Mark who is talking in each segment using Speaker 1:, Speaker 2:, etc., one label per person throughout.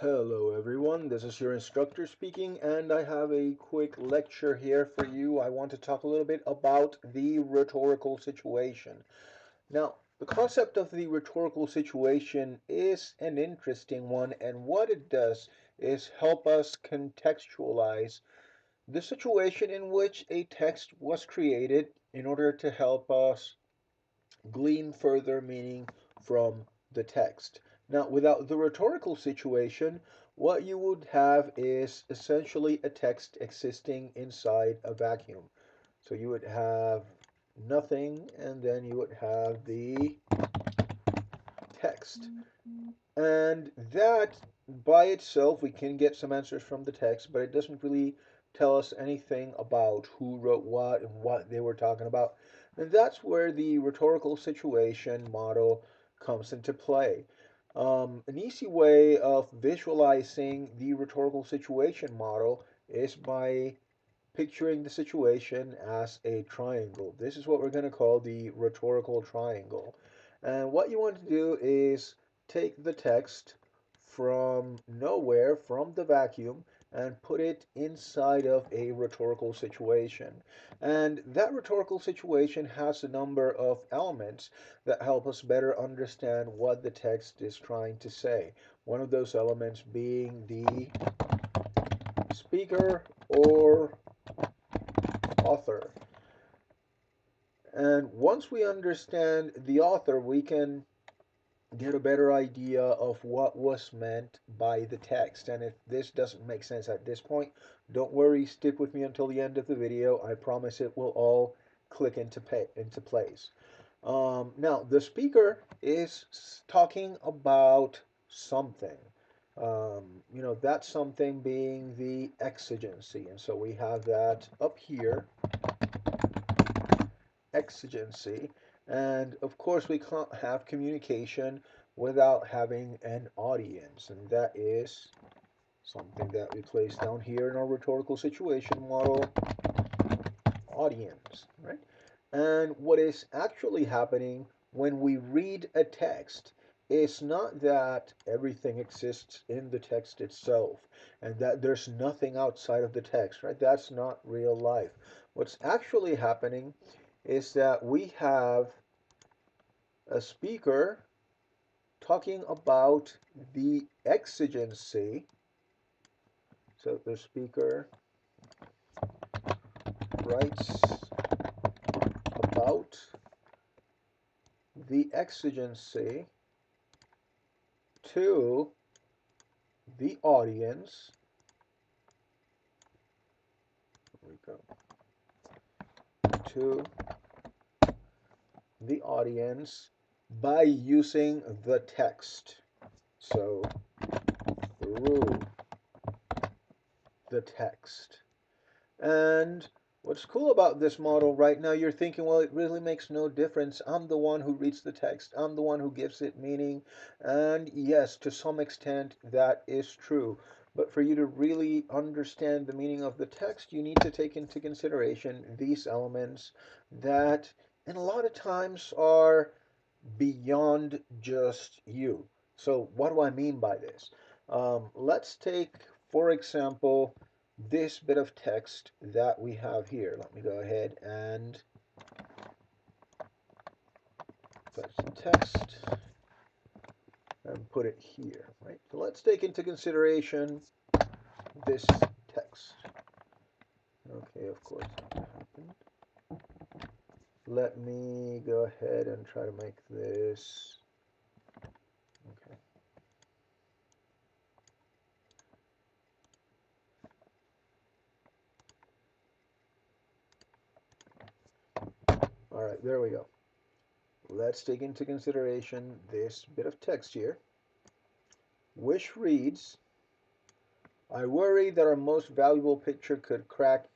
Speaker 1: Hello everyone, this is your instructor speaking, and I have a quick lecture here for you. I want to talk a little bit about the rhetorical situation. Now, the concept of the rhetorical situation is an interesting one, and what it does is help us contextualize the situation in which a text was created in order to help us glean further meaning from the text. Now, without the rhetorical situation, what you would have is essentially a text existing inside a vacuum. So you would have nothing, and then you would have the text. And that by itself, we can get some answers from the text, but it doesn't really tell us anything about who wrote what and what they were talking about. And that's where the rhetorical situation model comes into play. An easy way of visualizing the rhetorical situation model is by picturing the situation as a triangle. This is what we're going to call the rhetorical triangle. And what you want to do is take the text from nowhere, from the vacuum, and put it inside of a rhetorical situation. And that rhetorical situation has a number of elements that help us better understand what the text is trying to say. One of those elements being the speaker or author. And once we understand the author, we can get a better idea of what was meant by the text. And if this doesn't make sense at this point, don't worry, stick with me until the end of the video. I promise it will all click into place. Now, the speaker is talking about something. That something being the exigency. And so we have that up here, exigency. And of course, we can't have communication without having an audience. And that is something that we place down here in our rhetorical situation model, audience, right? And what is actually happening when we read a text is not that everything exists in the text itself and that there's nothing outside of the text, right? That's not real life. What's actually happening is that we have a speaker talking about the exigency. So the speaker writes about the exigency to the audience. There we go. To the audience by using the text. So through the text. And what's cool about this model right now, you're thinking, well, it really makes no difference. I'm the one who reads the text. I'm the one who gives it meaning. And yes, to some extent, that is true. But for you to really understand the meaning of the text, you need to take into consideration these elements that, and a lot of times, are beyond just you. So what do I mean by this? Let's take, for example, this bit of text that we have here. Let me go ahead and put some text and put it here, right? So let's take into consideration this text. Okay, of course that happened. Let me go ahead and try to make this. Okay. All right, there we go. Let's take into consideration this bit of text here, which reads, I worry that our most valuable picture could crack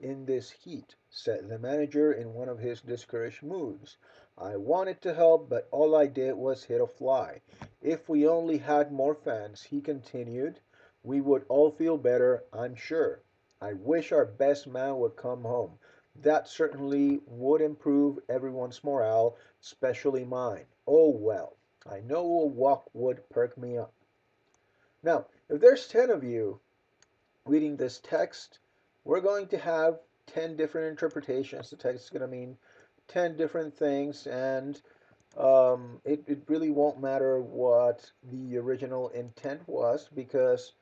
Speaker 1: in this heat, said the manager in one of his discouraged moods. I wanted to help, but all I did was hit a fly. If we only had more fans, he continued, we would all feel better, I'm sure. I wish our best man would come home. That certainly would improve everyone's morale, especially mine. Oh well, I know a walk would perk me up. Now, if there's 10 of you reading this text, we're going to have 10 different interpretations. The text is going to mean 10 different things, and it really won't matter what the original intent was because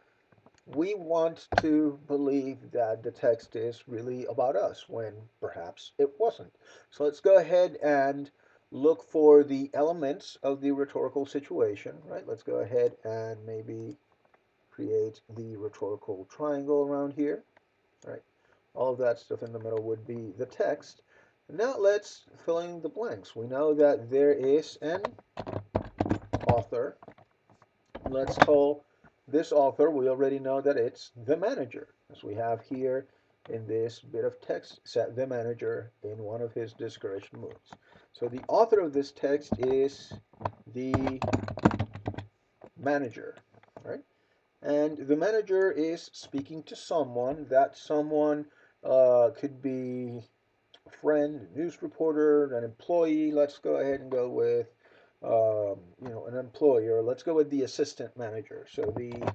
Speaker 1: we want to believe that the text is really about us when perhaps it wasn't. So let's go ahead and look for the elements of the rhetorical situation, right? Let's go ahead and maybe create the rhetorical triangle around here, right? All of that stuff in the middle would be the text. Now let's fill in the blanks. We know that there is an author. Let's call this author, we already know that it's the manager, as we have here in this bit of text, set the manager in one of his discouraged moods. So the author of this text is the manager, right? And the manager is speaking to someone. That someone could be a friend, a news reporter, an employee. Let's go ahead and go with, an employer. Let's go with the assistant manager. So the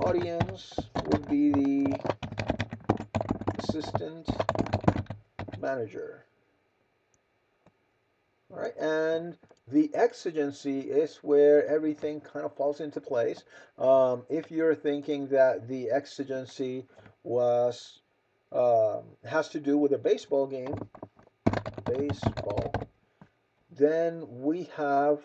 Speaker 1: audience would be the assistant manager. All right, and the exigency is where everything kind of falls into place. If you're thinking that the exigency was has to do with a baseball, then we have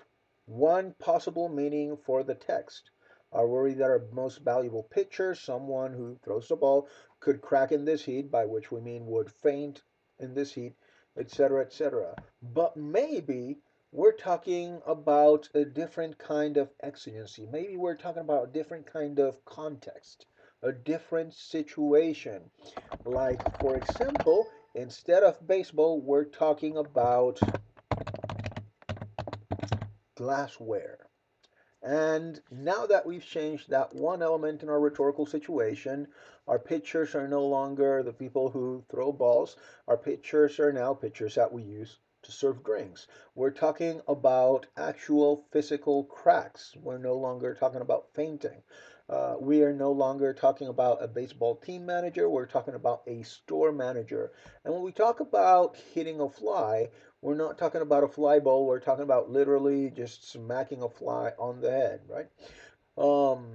Speaker 1: one possible meaning for the text. Are worried that our most valuable pitcher, someone who throws the ball, could crack in this heat, by which we mean would faint in this heat, etc., etc. But maybe we're talking about a different kind of exigency. Maybe we're talking about a different kind of context, a different situation. Like, for example, instead of baseball, we're talking about glassware. And now that we've changed that one element in our rhetorical situation, our pitchers are no longer the people who throw balls. Our pitchers are now pitchers that we use to serve drinks. We're talking about actual physical cracks. We're no longer talking about fainting. We are no longer talking about a baseball team manager. We're talking about a store manager. And when we talk about hitting a fly, we're not talking about a fly ball. We're talking about literally just smacking a fly on the head, right? Um,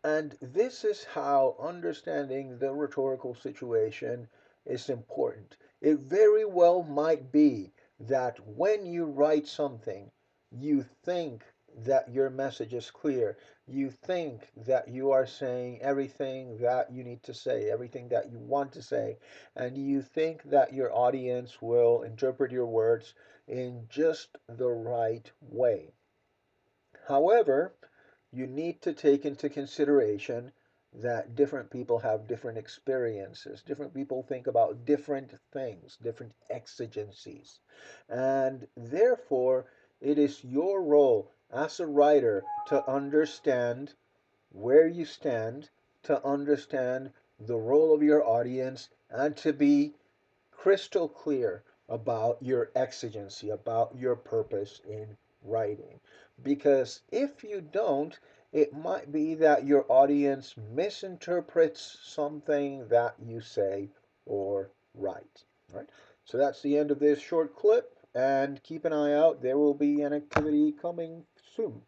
Speaker 1: and this is how understanding the rhetorical situation is important. It very well might be that when you write something, you think that your message is clear. You think that you are saying everything that you need to say, everything that you want to say, and you think that your audience will interpret your words in just the right way. However, you need to take into consideration that different people have different experiences. Different people think about different things, different exigencies. And therefore, it is your role as a writer to understand where you stand, to understand the role of your audience, and to be crystal clear about your exigency, about your purpose in writing. Because if you don't, it might be that your audience misinterprets something that you say or write. Right? So that's the end of this short clip, and keep an eye out. There will be an activity coming soon.